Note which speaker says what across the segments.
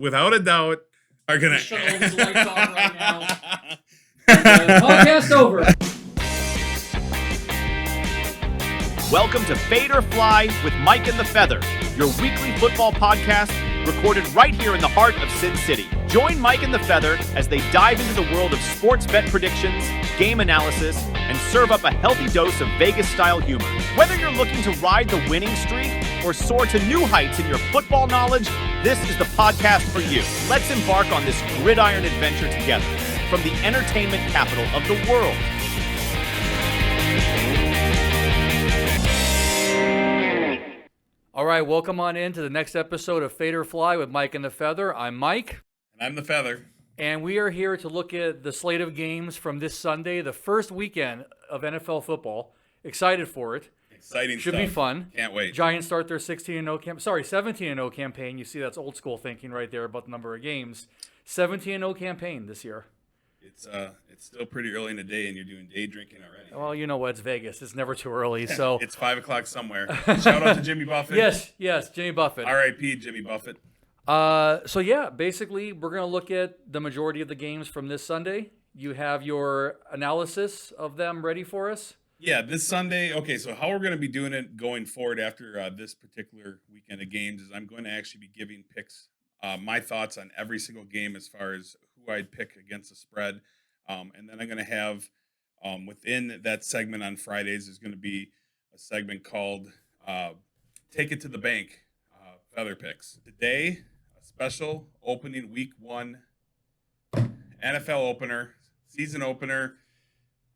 Speaker 1: without a doubt, are going to
Speaker 2: shut all these lights off right now. Podcast over.
Speaker 3: Welcome to Fade or Fly with Mike and the Feather, your weekly football podcast recorded right here in the heart of Sin City. Join Mike and the Feather as they dive into the world of sports bet predictions, game analysis, and serve up a healthy dose of Vegas-style humor. Whether you're looking to ride the winning streak or soar to new heights in your football knowledge, this is the podcast for you. Let's embark on this gridiron adventure together from the entertainment capital of the world.
Speaker 2: All right, welcome on in to the next episode of Fade or Fly with Mike and the Feather. I'm Mike.
Speaker 1: And I'm the Feather.
Speaker 2: And we are here to look at the slate of games from this Sunday, the first weekend of NFL football. Excited for it.
Speaker 1: Exciting
Speaker 2: Should
Speaker 1: stuff.
Speaker 2: be fun.
Speaker 1: Can't wait.
Speaker 2: Giants start their 17-0 campaign. You see, that's old school thinking right there about the number of games. 17-0 campaign this year.
Speaker 1: It's still pretty early in the day, and you're doing day drinking already.
Speaker 2: Well, you know what? It's Vegas. It's never too early. So
Speaker 1: It's 5 o'clock somewhere. Shout out to Jimmy Buffett.
Speaker 2: Yes, Jimmy Buffett.
Speaker 1: R.I.P. Jimmy Buffett.
Speaker 2: So yeah, basically, we're going to look at the majority of the games from this Sunday. You have your analysis of them ready for us?
Speaker 1: Yeah, this Sunday. Okay, so how we're going to be doing it going forward after this particular weekend of games is I'm going to actually be giving picks, my thoughts on every single game as far as who I'd pick against the spread. And then I'm going to have within that segment on Fridays is going to be a segment called Take It to the Bank, Feather Picks. Today, a special opening week 1 NFL opener, season opener,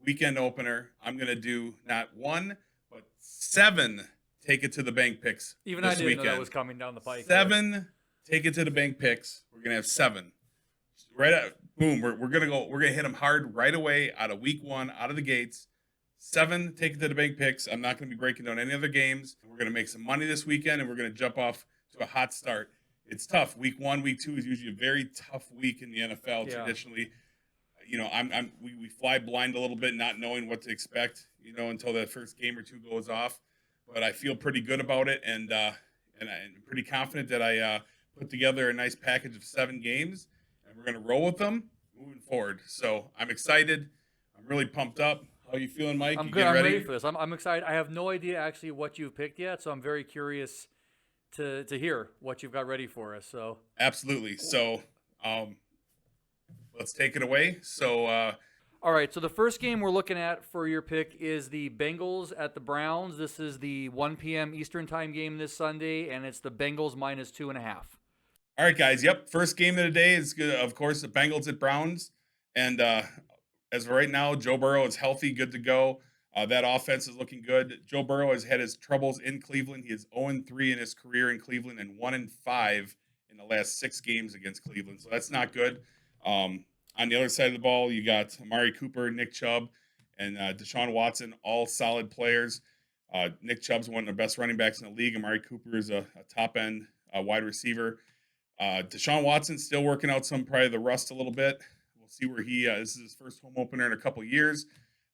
Speaker 1: weekend opener. I'm going to do not 1, but 7 Take It to the Bank picks.
Speaker 2: Even
Speaker 1: this
Speaker 2: I didn't
Speaker 1: weekend.
Speaker 2: know that was coming down the pike.
Speaker 1: 7 Take It to the Bank picks. We're going to have 7. Right out, boom, we're gonna hit them hard right away out of week 1, out of the gates. 7 Take It to the Bank picks. I'm not gonna be breaking down any other games. We're gonna make some money this weekend, and we're gonna jump off to a hot start. It's tough. Week 1, week 2 is usually a very tough week in the NFL.
Speaker 2: Yeah.
Speaker 1: Traditionally, you know, we fly blind a little bit, not knowing what to expect, you know, until that first game or two goes off. But I feel pretty good about it, and I'm pretty confident that I put together a nice package of 7 games. We're going to roll with them moving forward. So I'm excited. I'm really pumped up. How are you feeling, Mike?
Speaker 2: I'm
Speaker 1: you
Speaker 2: good.
Speaker 1: getting
Speaker 2: I'm
Speaker 1: ready?
Speaker 2: ready for this. I'm excited. I have no idea actually what you've picked yet, so I'm very curious to hear what you've got ready for us. So
Speaker 1: Absolutely. So let's take it away. So
Speaker 2: all right. So the first game we're looking at for your pick is the Bengals at the Browns. This is the 1 p.m. Eastern time game this Sunday, and it's the Bengals minus 2.5.
Speaker 1: all right, guys. Yep. First game of the day is, of course, the Bengals at Browns. And as of right now, Joe Burrow is healthy, good to go. That offense is looking good. Joe Burrow has had his troubles in Cleveland. He is 0-3 in his career in Cleveland and 1-5 in the last 6 games against Cleveland. So that's not good. On the other side of the ball, you got Amari Cooper, Nick Chubb, and Deshaun Watson, all solid players. Nick Chubb's one of the best running backs in the league. Amari Cooper is a top-end wide receiver. Deshaun Watson still working out probably the rust a little bit. We'll see where this is his first home opener in a couple of years.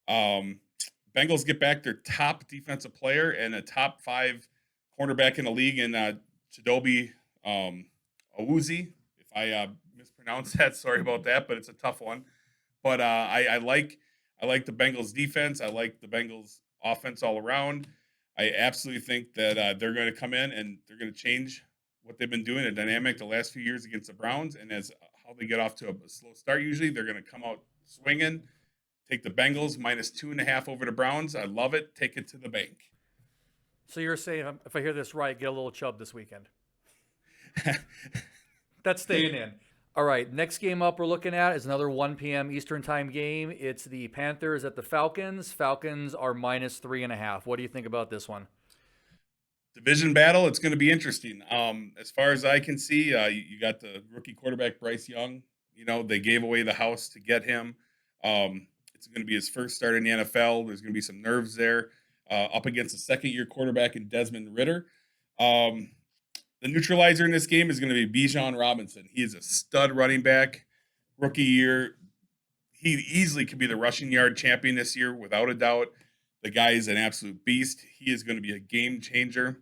Speaker 1: Bengals get back their top defensive player and a top 5 cornerback in the league in Chidobe Awuzie. If I mispronounced that, sorry about that, but it's a tough one. But I like the Bengals defense. I like the Bengals offense all around. I absolutely think that they're going to come in and they're going to change what they've been doing, a dynamic the last few years against the Browns, and as how they get off to a slow start usually, they're going to come out swinging. Take the Bengals minus 2.5 over the Browns. I love it. Take it to the bank.
Speaker 2: So you're saying, if I hear this right, get a little Chubb this weekend. That's staying in. All right, next game up we're looking at is another 1 p.m. Eastern time game. It's the Panthers at the Falcons. Falcons are minus 3.5. What do you think about this one?
Speaker 1: Division battle, it's going to be interesting. As far as I can see, you got the rookie quarterback, Bryce Young. You know, they gave away the house to get him. It's going to be his first start in the NFL. There's going to be some nerves there up against a second-year quarterback in Desmond Ridder. The neutralizer in this game is going to be Bijan Robinson. He is a stud running back, rookie year. He easily could be the rushing yard champion this year, without a doubt. The guy is an absolute beast. He is going to be a game changer.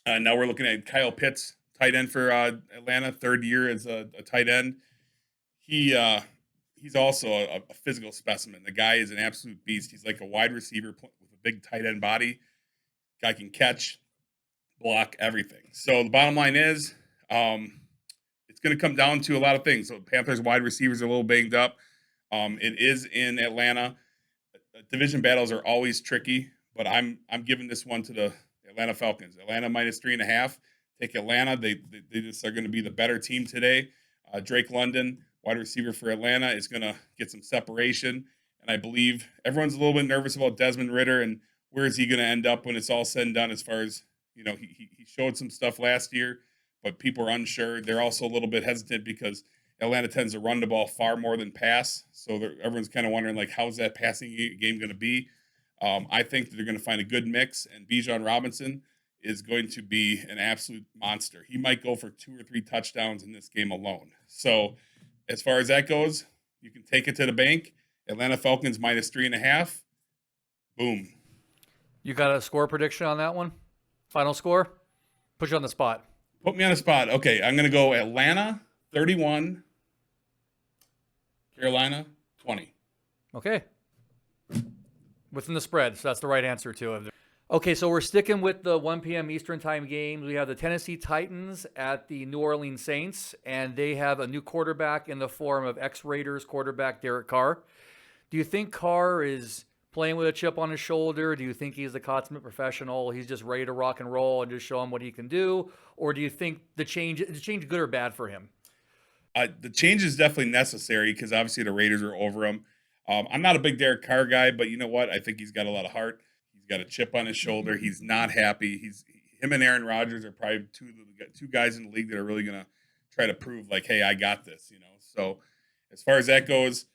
Speaker 1: Now we're looking at Kyle Pitts tight end for Atlanta, third year as a tight end. He's also a physical specimen. The guy is an absolute beast. He's like a wide receiver with a big tight end body. Guy can catch, block, everything. So the bottom line is, it's going to come down to a lot of things. So Panthers wide receivers are a little banged up. It is in Atlanta. Division battles are always tricky, but I'm giving this one to the Atlanta Falcons. Atlanta minus 3.5. Take Atlanta. They just are going to be the better team today. Drake London, wide receiver for Atlanta, is going to get some separation. And I believe everyone's a little bit nervous about Desmond Ridder and where is he going to end up when it's all said and done. As far as, he showed some stuff last year, but people are unsure. They're also a little bit hesitant because Atlanta tends to run the ball far more than pass. So everyone's kind of wondering, like, how's that passing game going to be? I think that they're going to find a good mix, and Bijan Robinson is going to be an absolute monster. He might go for 2 or 3 touchdowns in this game alone. So as far as that goes, you can take it to the bank. Atlanta Falcons minus 3.5. Boom.
Speaker 2: You got a score prediction on that one? Final score? Put you on the spot.
Speaker 1: Put me on the spot. Okay, I'm going to go Atlanta 31, Carolina 20.
Speaker 2: Okay. Within the spread, so that's the right answer to it. Okay, so we're sticking with the 1 p.m. Eastern time games. We have the Tennessee Titans at the New Orleans Saints, and they have a new quarterback in the form of ex-Raiders quarterback Derek Carr. Do you think Carr is playing with a chip on his shoulder? Do you think he's the consummate professional? He's just ready to rock and roll and just show him what he can do? Or do you think the change good or bad for him?
Speaker 1: The change is definitely necessary because obviously the Raiders are over him. I'm not a big Derek Carr guy, but you know what? I think he's got a lot of heart. He's got a chip on his shoulder. He's not happy. Him and Aaron Rodgers are probably two guys in the league that are really going to try to prove, like, hey, I got this, So as far as that goes,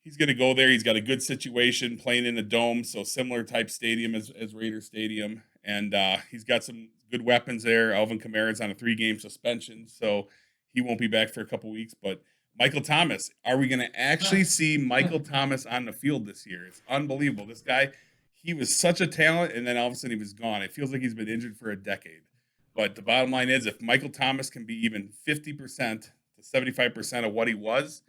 Speaker 1: he's going to go there. He's got a good situation playing in a dome, so similar type stadium as Raider Stadium. And he's got some good weapons there. Alvin Kamara's on a 3-game suspension, so he won't be back for a couple weeks. But Michael Thomas, are we going to actually see Michael Thomas on the field this year? It's unbelievable. This guy, he was such a talent, and then all of a sudden he was gone. It feels like he's been injured for a decade. But the bottom line is, if Michael Thomas can be even 50% to 75% of what he was,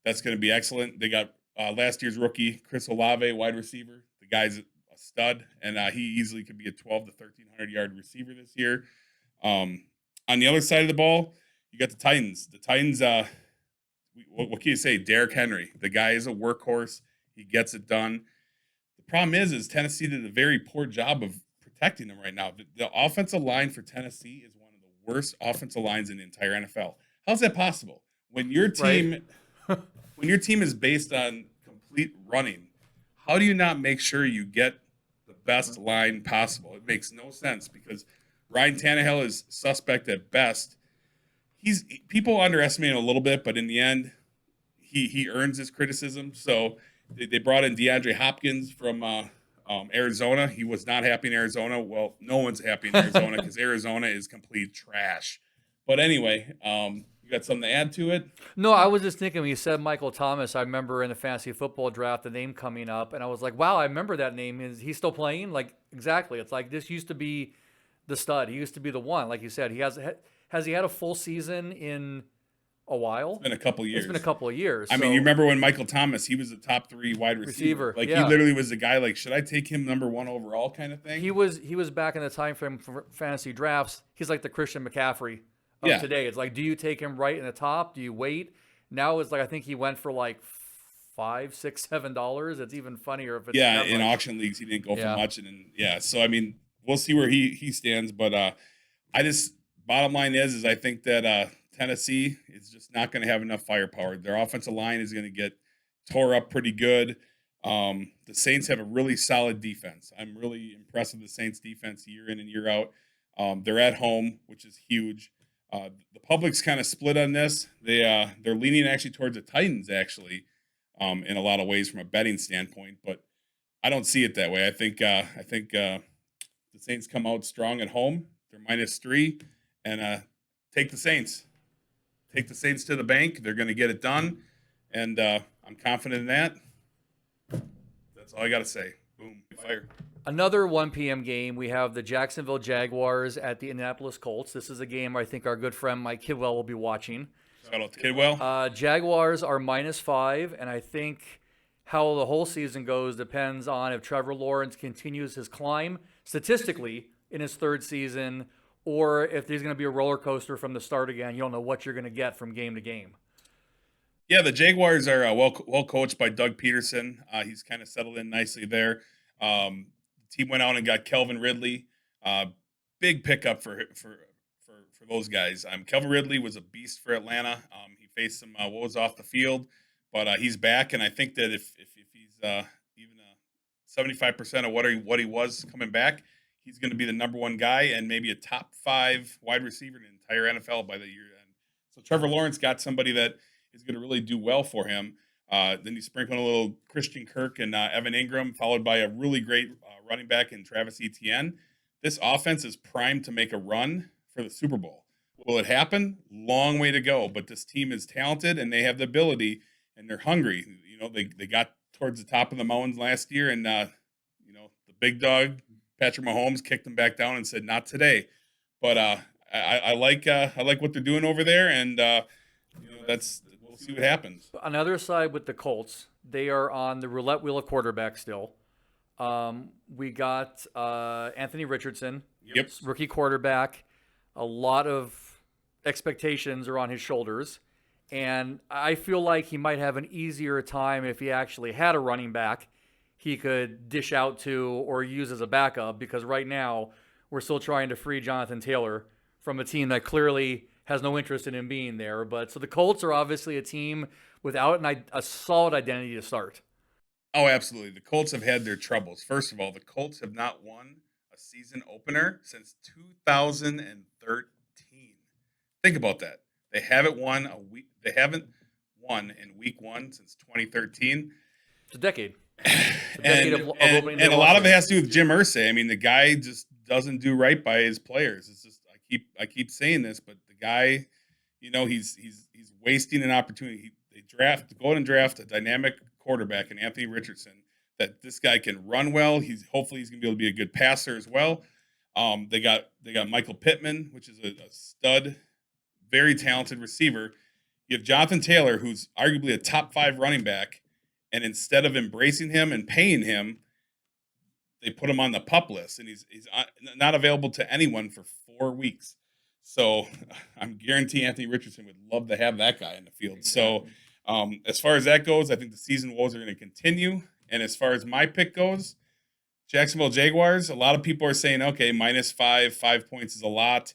Speaker 1: that's going to be excellent. They got last year's rookie, Chris Olave, wide receiver. The guy's a stud, and he easily could be a 12 to 1,300-yard receiver this year. On the other side of the ball, you got the Titans. The Titans, what can you say? Derrick Henry. The guy is a workhorse. He gets it done. The problem is Tennessee did a very poor job of protecting him right now. The offensive line for Tennessee is one of the worst offensive lines in the entire NFL. How's that possible? When your team when your team is based on complete running, how do you not make sure you get the best line possible? It makes no sense because Ryan Tannehill is suspect at best. People underestimate him a little bit, but in the end, he earns his criticism. So they brought in DeAndre Hopkins from Arizona. He was not happy in Arizona. Well, no one's happy in Arizona because Arizona is complete trash. But anyway, you got something to add to it?
Speaker 2: No, I was just thinking when you said Michael Thomas, I remember in the fantasy football draft, the name coming up, and I was like, wow, I remember that name. Is he still playing? Like, exactly. It's like this used to be the stud. He used to be the one. Like you said, has he had a full season in a while?
Speaker 1: It's been a couple years.
Speaker 2: It's been a couple of years.
Speaker 1: I mean, you remember when Michael Thomas, he was a top 3 wide receiver. Like,
Speaker 2: yeah.
Speaker 1: He literally was the guy, like, should I take him number 1 overall kind of thing?
Speaker 2: He was back in the time frame for fantasy drafts. He's like the Christian McCaffrey of today. It's like, do you take him right in the top? Do you wait? Now it's like, I think he went for like $5, $6, $7. It's even funnier if it's
Speaker 1: in auction leagues he didn't go for much, and so I mean, we'll see where he stands, but bottom line is I think that Tennessee is just not going to have enough firepower. Their offensive line is going to get tore up pretty good. The Saints have a really solid defense. I'm really impressed with the Saints defense year in and year out. They're at home, which is huge. The public's kind of split on this. They're leaning actually towards the Titans actually, in a lot of ways from a betting standpoint, but I don't see it that way. I think the Saints come out strong at home. They're -3, and take the Saints. Take the Saints to the bank. They're going to get it done, and I'm confident in that. That's all I got to say. Boom, fire.
Speaker 2: Another 1 p.m. game, we have the Jacksonville Jaguars at the Indianapolis Colts. This is a game I think our good friend Mike Kidwell will be watching.
Speaker 1: Shout out to Kidwell.
Speaker 2: Jaguars are -5, and I think how the whole season goes depends on if Trevor Lawrence continues his climb statistically in his third season, or if there's going to be a roller coaster from the start again. You don't know what you're going to get from game to game.
Speaker 1: Yeah, the Jaguars are well coached by Doug Peterson. He's kind of settled in nicely there. The team went out and got Calvin Ridley. Big pickup for those guys. Calvin Ridley was a beast for Atlanta. He faced some woes off the field, but he's back, and I think that if he's even 75% of what he was coming back, he's going to be the number one guy and maybe a top 5 wide receiver in the entire NFL by the year end. So Trevor Lawrence got somebody that is going to really do well for him. Then you sprinkle in a little Christian Kirk and Evan Ingram, followed by a really great running back in Travis Etienne. This offense is primed to make a run for the Super Bowl. Will it happen? Long way to go. But this team is talented, and they have the ability, and they're hungry. You know, they got towards the top of the mountains last year, and the big dog Patrick Mahomes kicked them back down and said, "Not today." But I like what they're doing over there, and we'll see what happens.
Speaker 2: On the other side with the Colts, they are on the roulette wheel of quarterback still. We got Anthony Richardson,
Speaker 1: Yep.
Speaker 2: rookie quarterback. A lot of expectations are on his shoulders, and I feel like he might have an easier time if he actually had a running back he could dish out to or use as a backup, because right now we're still trying to free Jonathan Taylor from a team that clearly has no interest in him being there. But so the Colts are obviously a team without a solid identity to start.
Speaker 1: Oh, absolutely. The Colts have had their troubles. First of all, the Colts have not won a season opener since 2013. Think about that. They haven't won in week 1 since 2013.
Speaker 2: It's a decade.
Speaker 1: And a lot of it has to do with Jim Irsay. I mean, the guy just doesn't do right by his players. It's just I keep saying this, but the guy, he's wasting an opportunity. They go out and draft a dynamic quarterback in Anthony Richardson. That this guy can run well. Hopefully he's going to be able to be a good passer as well. They got Michael Pittman, which is a stud, very talented receiver. You have Jonathan Taylor, who's arguably a top 5 running back. And instead of embracing him and paying him, they put him on the PUP list, and he's not available to anyone for 4 weeks. So I'm guaranteeing Anthony Richardson would love to have that guy in the field. So as far as that goes, I think the season woes are going to continue. And as far as my pick goes, Jacksonville Jaguars, a lot of people are saying, okay, -5 points is a lot.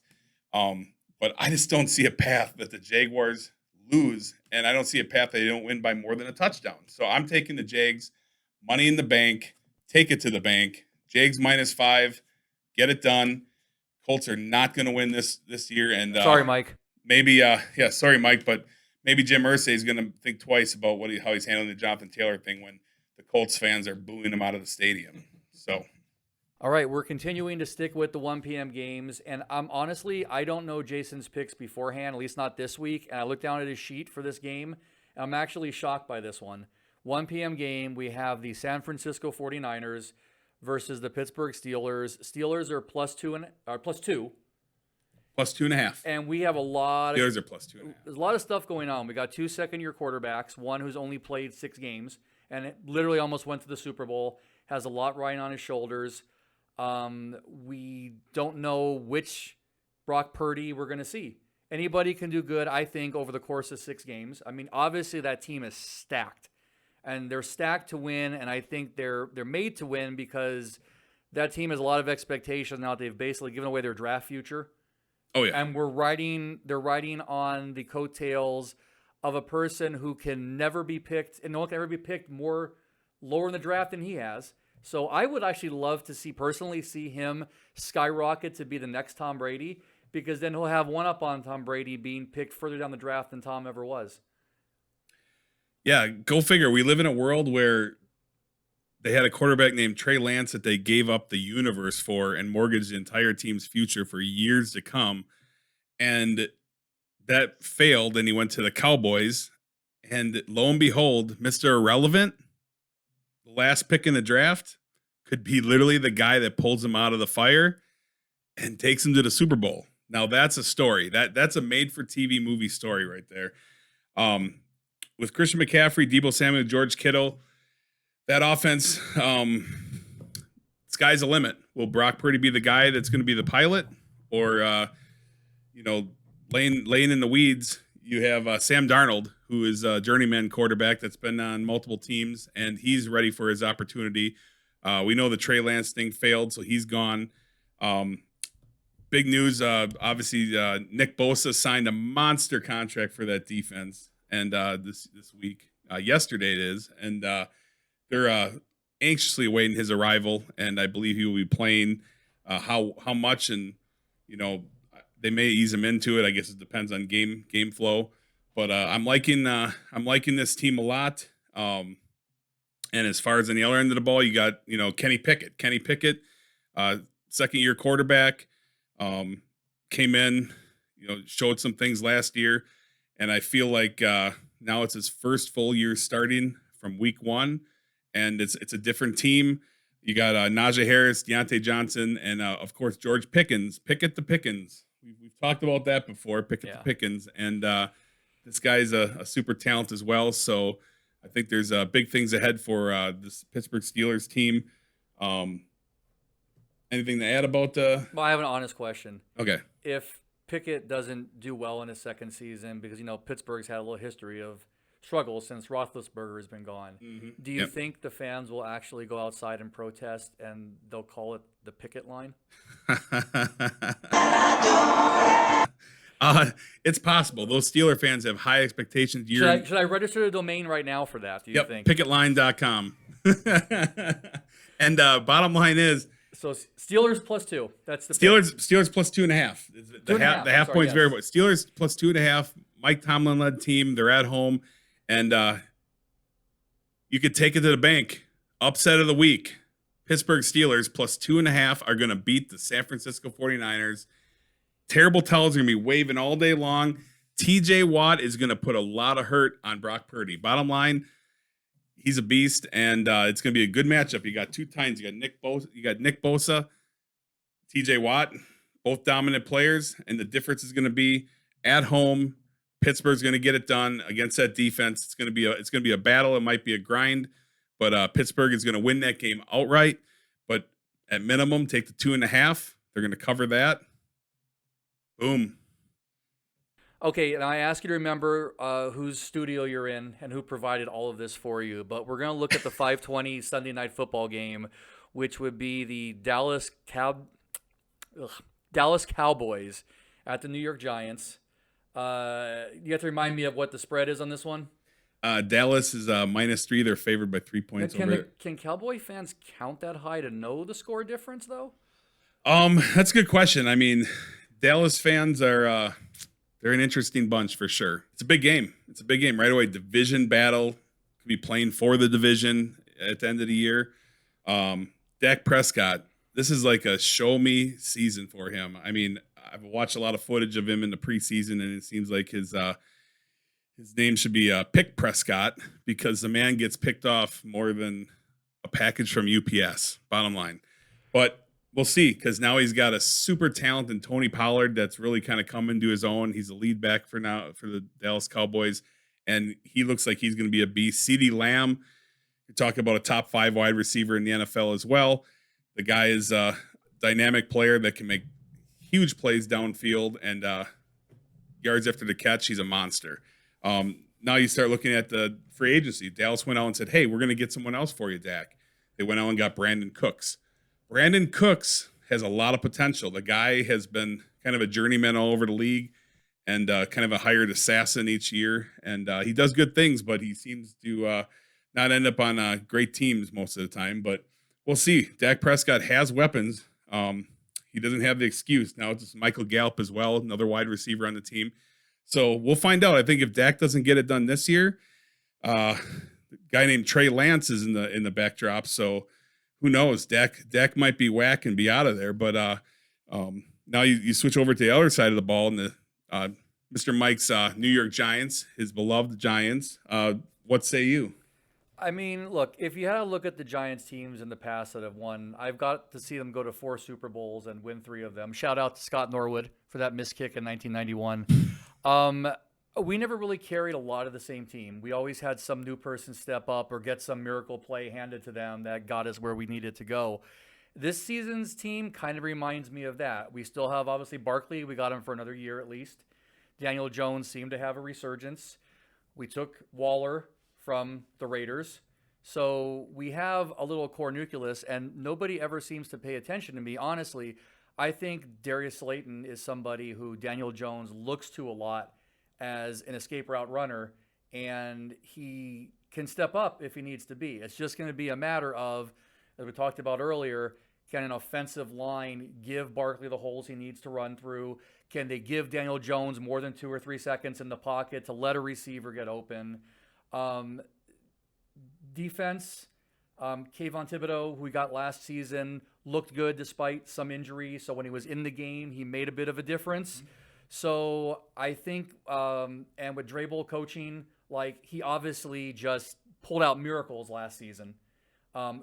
Speaker 1: But I just don't see a path that the Jaguars lose, and I don't see a path that they don't win by more than a touchdown. So I'm taking the Jags, money in the bank, take it to the bank. Jags -5, get it done. Colts are not going to win this year. And
Speaker 2: sorry, Mike.
Speaker 1: Maybe, sorry, Mike, but maybe Jim Irsay is going to think twice about how he's handling the Jonathan Taylor thing when the Colts fans are booing him out of the stadium. So.
Speaker 2: All right, we're continuing to stick with the 1 p.m. games, and honestly, I don't know Jason's picks beforehand, at least not this week, and I looked down at his sheet for this game, and I'm actually shocked by this one. 1 p.m. game, we have the San Francisco 49ers versus the Pittsburgh Steelers. Steelers are +2.
Speaker 1: +2.5.
Speaker 2: And we have a lot of
Speaker 1: Steelers are +2.5.
Speaker 2: There's a lot of stuff going on. We got 2 second-year quarterbacks, one who's only played 6 games, and it literally almost went to the Super Bowl, has a lot riding on his shoulders. We don't know which Brock Purdy we're going to see. Anybody can do good, I think, over the course of 6 games. I mean, obviously that team is stacked, and they're stacked to win, and I think they're made to win because that team has a lot of expectations now. They've basically given away their draft future.
Speaker 1: Oh yeah.
Speaker 2: And they're riding on the coattails of a person who can never be picked, and no one can ever be picked more lower in the draft than he has. So I would actually love to personally see him skyrocket to be the next Tom Brady, because then he'll have one up on Tom Brady being picked further down the draft than Tom ever was.
Speaker 1: Yeah, go figure. We live in a world where they had a quarterback named Trey Lance that they gave up the universe for and mortgaged the entire team's future for years to come. And that failed, and he went to the Cowboys. And lo and behold, Mr. Irrelevant, the last pick in the draft, could be literally the guy that pulls him out of the fire and takes him to the Super Bowl. Now that's a story. That's a made-for-TV movie story right there. With Christian McCaffrey, Deebo Samuel, George Kittle, that offense, sky's the limit. Will Brock Purdy be the guy that's going to be the pilot, or laying in the weeds? You have Sam Darnold, who is a journeyman quarterback that's been on multiple teams, and he's ready for his opportunity. We know the Trey Lance thing failed, so he's gone. Big news, obviously, Nick Bosa signed a monster contract for that defense, and this week, yesterday it is, and they're anxiously awaiting his arrival, and I believe he will be playing. How much, and they may ease him into it. I guess it depends on game flow, but I'm liking this team a lot. And as far as on the other end of the ball, you got Kenny Pickett. Kenny Pickett, second-year quarterback. Came in, showed some things last year, and I feel like now it's his first full year starting from week 1, and it's a different team. You got Najee Harris, Deontay Johnson, and of course George Pickens. Pickett the Pickens. We've talked about that before. Pickett the Pickens, and this guy's a super talent as well. So I think there's big things ahead for this Pittsburgh Steelers team. Anything to add about
Speaker 2: Well, I have an honest question.
Speaker 1: Okay.
Speaker 2: If Pickett doesn't do well in his second season, because Pittsburgh's had a little history of struggle since Roethlisberger has been gone, do you think the fans will actually go outside and protest, and they'll call it the picket line?
Speaker 1: It's possible. Those Steeler fans have high expectations.
Speaker 2: Should I register the domain right now for that, do you think?
Speaker 1: Picketline.com. And bottom line is,
Speaker 2: so Steelers +2. That's the
Speaker 1: Steelers plus 2.5. The half point's very important. Steelers plus 2.5. Mike Tomlin led team. They're at home, and you could take it to the bank. Upset of the week: Pittsburgh Steelers plus 2.5 are going to beat the San Francisco 49ers. Terrible towels are going to be waving all day long. TJ Watt is going to put a lot of hurt on Brock Purdy. Bottom line, he's a beast, and it's going to be a good matchup. You got 2 times. You got Nick Bosa, TJ Watt, both dominant players, and the difference is going to be at home. Pittsburgh's going to get it done against that defense. It's going to be a battle. It might be a grind, but Pittsburgh is going to win that game outright. But at minimum, take the 2.5. They're going to cover that. Boom.
Speaker 2: Okay, and I ask you to remember whose studio you're in and who provided all of this for you. But we're going to look at the 5:20 Sunday Night Football game, which would be the Dallas Cowboys at the New York Giants. You have to remind me of what the spread is on this one.
Speaker 1: Dallas is -3. They're favored by 3 points.
Speaker 2: Can Cowboy fans count that high to know the score difference, though?
Speaker 1: That's a good question. I mean, Dallas fans are they're an interesting bunch for sure. It's a big game. Right away. Division battle. Could be playing for the division at the end of the year. Dak Prescott, this is like a show me season for him. I mean, I've watched a lot of footage of him in the preseason, and it seems like his name should be Pick Prescott, because the man gets picked off more than a package from UPS, bottom line. But we'll see, because now he's got a super talented Tony Pollard that's really kind of come into his own. He's a lead back for now for the Dallas Cowboys, and he looks like he's going to be a beast. CeeDee Lamb, you're talking about a top 5 wide receiver in the NFL as well. The guy is a dynamic player that can make huge plays downfield, and yards after the catch, he's a monster. Now you start looking at the free agency. Dallas went out and said, hey, we're going to get someone else for you, Dak. They went out and got Brandon Cooks. Brandon Cooks has a lot of potential. The guy has been kind of a journeyman all over the league, and kind of a hired assassin each year. And he does good things, but he seems to not end up on great teams most of the time. But we'll see. Dak Prescott has weapons. He doesn't have the excuse. Now it's Michael Gallup as well, another wide receiver on the team. So we'll find out. I think if Dak doesn't get it done this year, a guy named Trey Lance is in the backdrop. So who knows? Dak might be whack and be out of there. But now you switch over to the other side of the ball, and the Mr. Mike's New York Giants, his beloved Giants. What say you?
Speaker 2: I mean, look, if you had a look at the Giants teams in the past that have won, I've got to see them go to 4 Super Bowls and win 3 of them. Shout out to Scott Norwood for that missed kick in 1991. We never really carried a lot of the same team. We always had some new person step up or get some miracle play handed to them that got us where we needed to go. This season's team kind of reminds me of that. We still have, obviously, Barkley. We got him for another year at least. Daniel Jones seemed to have a resurgence. We took Waller from the Raiders. So we have a little core nucleus, and nobody ever seems to pay attention to me. Honestly, I think Darius Slayton is somebody who Daniel Jones looks to a lot as an escape route runner, and he can step up if he needs to be. It's just going to be a matter of, as we talked about earlier, can an offensive line give Barkley the holes he needs to run through? Can they give Daniel Jones more than 2 or 3 seconds in the pocket to let a receiver get open? Defense, Kayvon Thibodeau, who we got last season, looked good despite some injury. So when he was in the game, he made a bit of a difference. So I think, and with Drabel coaching, like, he obviously just pulled out miracles last season.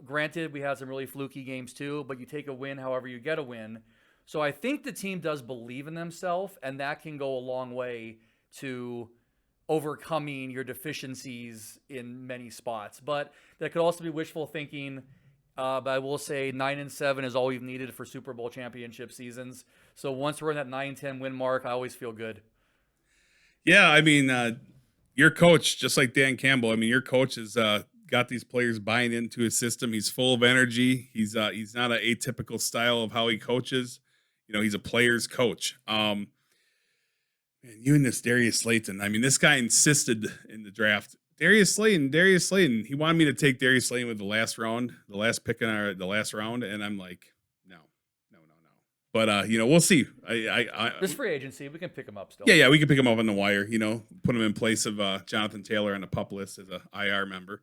Speaker 2: Granted, we had some really fluky games too, but you take a win however you get a win. So I think the team does believe in themselves, and that can go a long way to overcoming your deficiencies in many spots. But that could also be wishful thinking. But I will say 9-7 is all we've needed for Super Bowl championship seasons. So once we're in that 9-10 win mark, I always feel good.
Speaker 1: Yeah, I mean, your coach, just like Dan Campbell, I mean, your coach has got these players buying into his system. He's full of energy. He's not an atypical style of how he coaches. You know, he's a player's coach. Man, you and this Darius Slayton. I mean, this guy insisted in the draft. Darius Slayton. He wanted me to take Darius Slayton with the last pick in the last round, and I'm like, no. But you know, we'll see.
Speaker 2: This free agency, we can pick him up still.
Speaker 1: Yeah, we can pick him up on the wire. You know, put him in place of Jonathan Taylor on the PUP list as a IR member.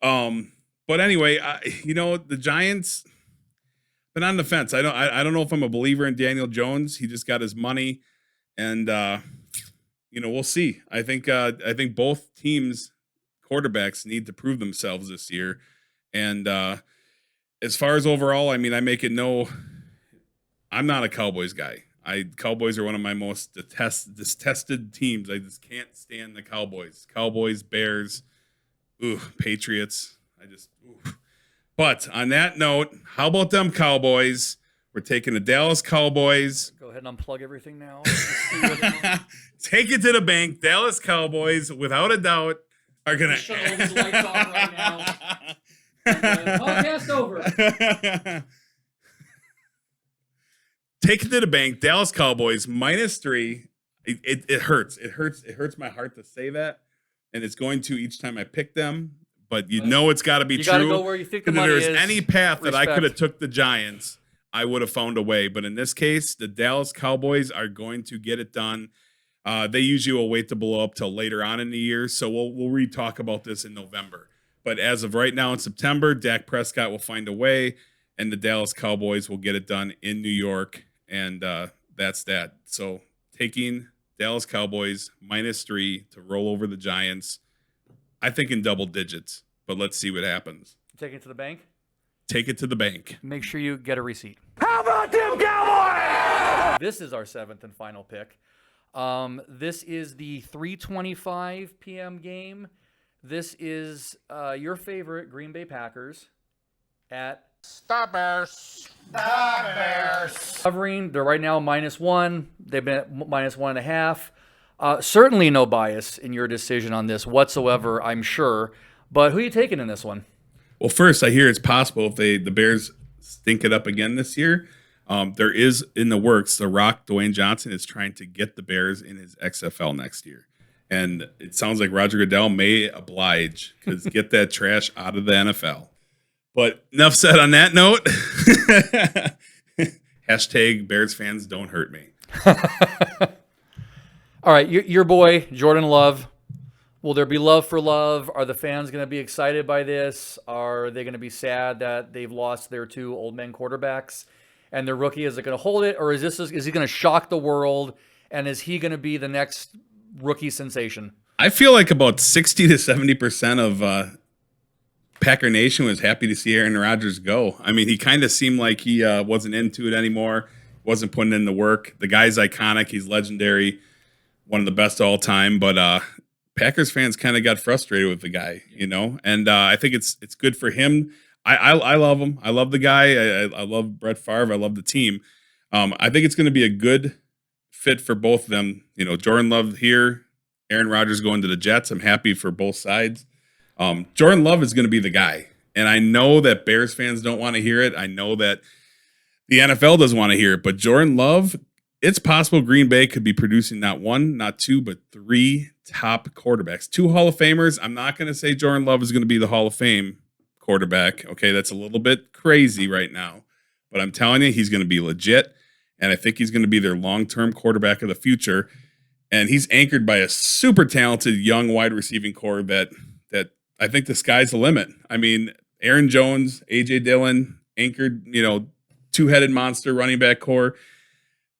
Speaker 1: But anyway, you know, the Giants been on the fence. I don't know if I'm a believer in Daniel Jones. He just got his money, and you know, we'll see. I think both teams' quarterbacks need to prove themselves this year. And as far as overall, I mean, I'm not a Cowboys guy. Cowboys are one of my most detested teams. I just can't stand the Cowboys. Cowboys, Bears, Patriots. But on that note, how about them Cowboys? We're taking the Dallas Cowboys.
Speaker 2: Go ahead and unplug everything now.
Speaker 1: Take it to the bank. Dallas Cowboys, without a doubt, are going to
Speaker 2: shut all these lights off right now. Podcast over.
Speaker 1: Take it to the bank. Dallas Cowboys -3. It hurts. It hurts my heart to say that, and it's going to each time I pick them. But you know it's got to be true.
Speaker 2: You got to go where you think the money is.
Speaker 1: If there's any path that I could have took the Giants, I would have found a way. But in this case, the Dallas Cowboys are going to get it done. They usually will wait to blow up till later on in the year, so we'll re-talk about this in November. But as of right now in September, Dak Prescott will find a way, and the Dallas Cowboys will get it done in New York, and that's that. So taking Dallas Cowboys -3 to roll over the Giants, I think in double digits, but let's see what happens.
Speaker 2: Take it to the bank?
Speaker 1: Take it to the bank.
Speaker 2: Make sure you get a receipt.
Speaker 3: How about them Cowboys?
Speaker 2: This is our 7th and final pick. This is the 3:25 p.m. game. This is your favorite Green Bay Packers at
Speaker 3: Stop Bears.
Speaker 2: Covering. They're right now -1. They've been at -1.5. Certainly no bias in your decision on this whatsoever, I'm sure. But who are you taking in this one?
Speaker 1: Well, first, I hear it's possible if the Bears stink it up again this year. There is in the works, The Rock, Dwayne Johnson, is trying to get the Bears in his XFL next year. And it sounds like Roger Goodell may oblige because get that trash out of the NFL. But enough said on that note. Hashtag Bears fans don't hurt me.
Speaker 2: All right, your boy, Jordan Love. Will there be love for Love? Are the fans going to be excited by this? Are they going to be sad that they've lost their 2 old men quarterbacks and their rookie? Is it going to hold it, or is he going to shock the world, and is he going to be the next rookie sensation?
Speaker 1: I feel like about 60 to 70% of Packer Nation was happy to see Aaron Rodgers go. I mean, he kind of seemed like he wasn't into it anymore, wasn't putting in the work. The guy's iconic. He's legendary, one of the best of all time. But Packers fans kind of got frustrated with the guy, and I think it's good for him. I love him. I love the guy. I love Brett Favre. I love the team. I think it's going to be a good fit for both of them. Jordan Love here, Aaron Rodgers going to the Jets. I'm happy for both sides. Jordan Love is going to be the guy. And I know that Bears fans don't want to hear it. I know that the NFL doesn't want to hear it. But Jordan Love, it's possible Green Bay could be producing not one, not two, but three top quarterbacks. 2 Hall of Famers. I'm not going to say Jordan Love is going to be the Hall of Fame quarterback. Okay, that's a little bit crazy right now. But I'm telling you, he's going to be legit. And I think he's going to be their long-term quarterback of the future. And he's anchored by a super talented young wide receiving core that I think the sky's the limit. I mean, Aaron Jones, A.J. Dillon, anchored, 2-headed monster running back core.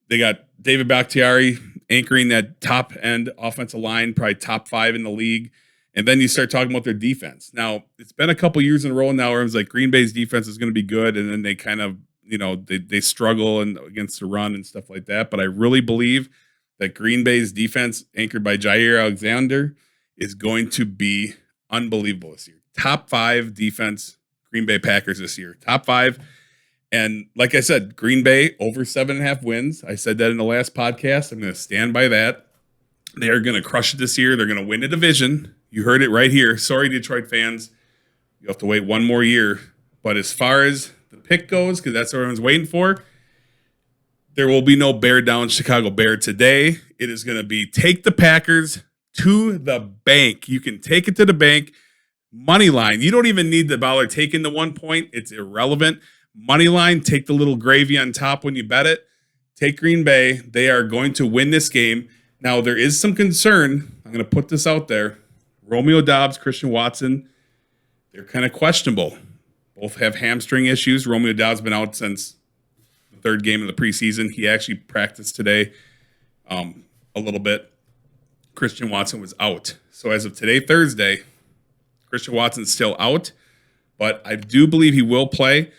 Speaker 1: They got David Bakhtiari anchoring that top-end offensive line, probably top 5 in the league. And then you start talking about their defense. Now, it's been a couple years in a row now where it's like Green Bay's defense is going to be good, and then they kind of, they struggle against the run and stuff like that. But I really believe that Green Bay's defense, anchored by Jair Alexander, is going to be unbelievable this year. Top 5 defense, Green Bay Packers this year. Top 5. And like I said, Green Bay over 7.5 wins. I said that in the last podcast. I'm going to stand by that. They are going to crush it this year. They're going to win a division. You heard it right here. Sorry, Detroit fans. You have to wait one more year. But as far as the pick goes, because that's what everyone's waiting for, there will be no bear down Chicago Bear today. It is going to be take the Packers to the bank. You can take it to the bank. Money line. You don't even need the dollar taking the 1 point. It's irrelevant. Money line, take the little gravy on top when you bet it. Take Green Bay. They are going to win this game. Now, there is some concern. I'm going to put this out there. Romeo Doubs, Christian Watson, they're kind of questionable. Both have hamstring issues. Romeo Doubs has been out since the 3rd game of the preseason. He actually practiced today a little bit. Christian Watson was out. So as of today, Thursday, Christian Watson's still out, but I do believe he will play.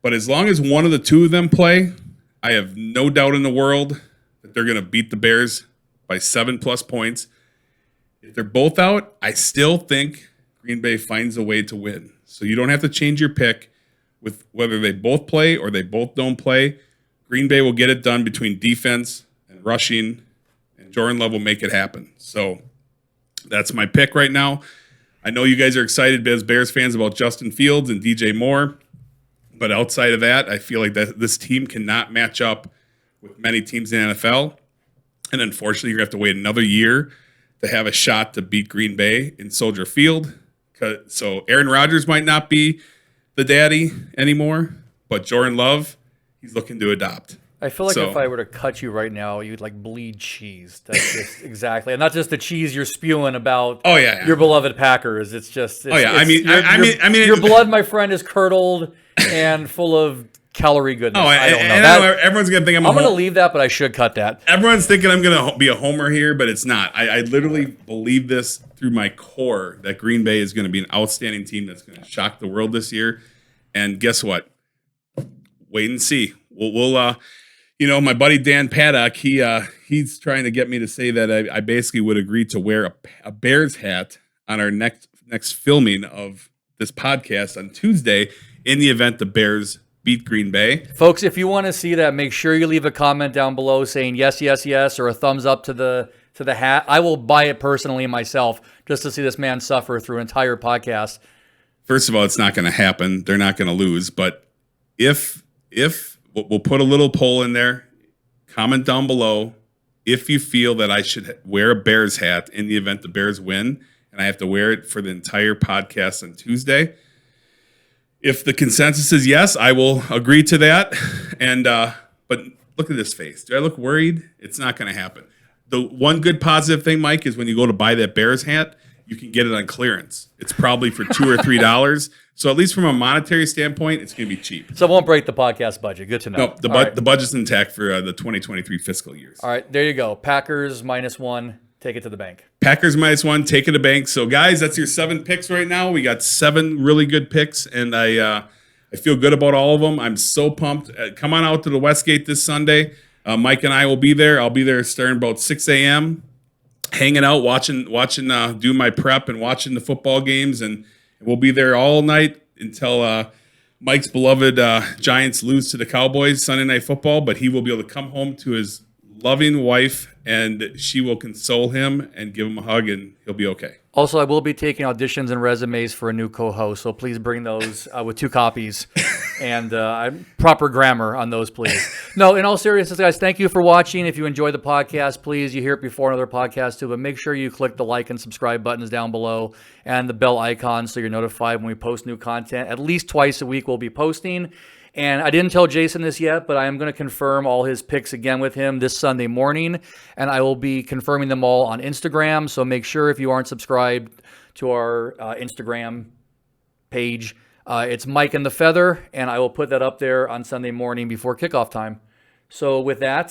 Speaker 1: But as long as one of the 2 of them play, I have no doubt in the world that they're going to beat the Bears by 7+ points. If they're both out, I still think Green Bay finds a way to win. So you don't have to change your pick with whether they both play or they both don't play. Green Bay will get it done between defense and rushing, and Jordan Love will make it happen. So that's my pick right now. I know you guys are excited as Bears fans about Justin Fields and DJ Moore, but outside of that, I feel like that this team cannot match up with many teams in the NFL. And unfortunately, you're going to have to wait another year to have a shot to beat Green Bay in Soldier Field. So Aaron Rodgers might not be the daddy anymore, but Jordan Love, he's looking to adopt.
Speaker 2: I feel like if I were to cut you right now, you'd like bleed cheese. That's just exactly, and not just the cheese you're spewing about.
Speaker 1: Oh yeah.
Speaker 2: Your beloved Packers. It's just. It's,
Speaker 1: I mean,
Speaker 2: your blood, my friend, is curdled and full of calorie goodness. I don't know.
Speaker 1: Everyone's gonna think I'm
Speaker 2: going to leave that, but I should cut that.
Speaker 1: Everyone's thinking I'm gonna be a homer here, but it's not. I literally believe this through my core that Green Bay is going to be an outstanding team that's going to shock the world this year. And guess what? Wait and see. We'll my buddy Dan Paddock, he's trying to get me to say that I basically would agree to wear a Bears hat on our next filming of this podcast on Tuesday in the event the Bears beat Green Bay.
Speaker 2: Folks, if you want to see that, make sure you leave a comment down below saying yes, yes, yes, or a thumbs up to the hat. I will buy it personally myself just to see this man suffer through an entire podcast.
Speaker 1: First of all, it's not going to happen. They're not going to lose. But if we'll put a little poll in there, comment down below if you feel that I should wear a Bears hat in the event the Bears win, and I have to wear it for the entire podcast on Tuesday. If the consensus is yes, I will agree to that. And but look at this face. Do I look worried? It's not going to happen. The one good positive thing, Mike, is when you go to buy that Bears hat, you can get it on clearance. It's probably for $2 or $3. So at least from a monetary standpoint, it's going to be cheap.
Speaker 2: So it won't break the podcast budget. Good to know.
Speaker 1: No, the budget's intact for the 2023 fiscal years.
Speaker 2: All right, there you go. Packers -1, Take it to the bank.
Speaker 1: Packers -1, take it to bank. So, guys, that's your 7 picks right now. We got 7 really good picks, and I feel good about all of them. I'm so pumped. Come on out to the Westgate this Sunday. Mike and I will be there. I'll be there starting about 6 a.m., hanging out, watching, doing my prep and watching the football games, and we'll be there all night until Mike's beloved Giants lose to the Cowboys Sunday Night Football, but he will be able to come home to his loving wife, and she will console him and give him a hug, and he'll be okay.
Speaker 2: Also, I will be taking auditions and resumes for a new co-host, so please bring those with 2 copies and proper grammar on those, please. No, in all seriousness, guys, thank you for watching. If you enjoy the podcast, please, you hear it before another podcast too, but make sure you click the like and subscribe buttons down below and the bell icon so you're notified when we post new content. At least twice a week we'll be posting. And I didn't tell Jason this yet, but I am going to confirm all his picks again with him this Sunday morning, and I will be confirming them all on Instagram. So make sure if you aren't subscribed to our Instagram page, it's Mike and the Feather, and I will put that up there on Sunday morning before kickoff time. So with that,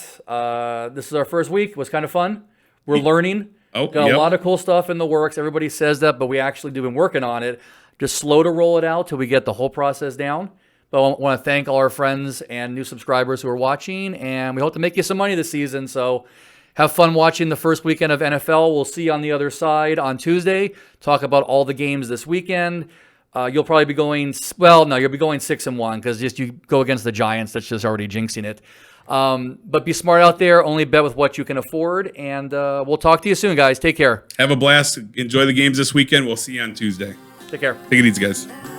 Speaker 2: this is our first week. It was kind of fun. We're learning. Got a lot of cool stuff in the works. Everybody says that, but we actually do been working on it. Just slow to roll it out till we get the whole process down. But I want to thank all our friends and new subscribers who are watching, and we hope to make you some money this season. So have fun watching the first weekend of NFL. We'll see you on the other side on Tuesday. Talk about all the games this weekend. You'll probably be going, you'll be going 6-1 because just you go against the Giants. That's just already jinxing it. But be smart out there. Only bet with what you can afford. And we'll talk to you soon, guys. Take care.
Speaker 1: Have a blast. Enjoy the games this weekend. We'll see you on Tuesday.
Speaker 2: Take care.
Speaker 1: Take it easy, guys.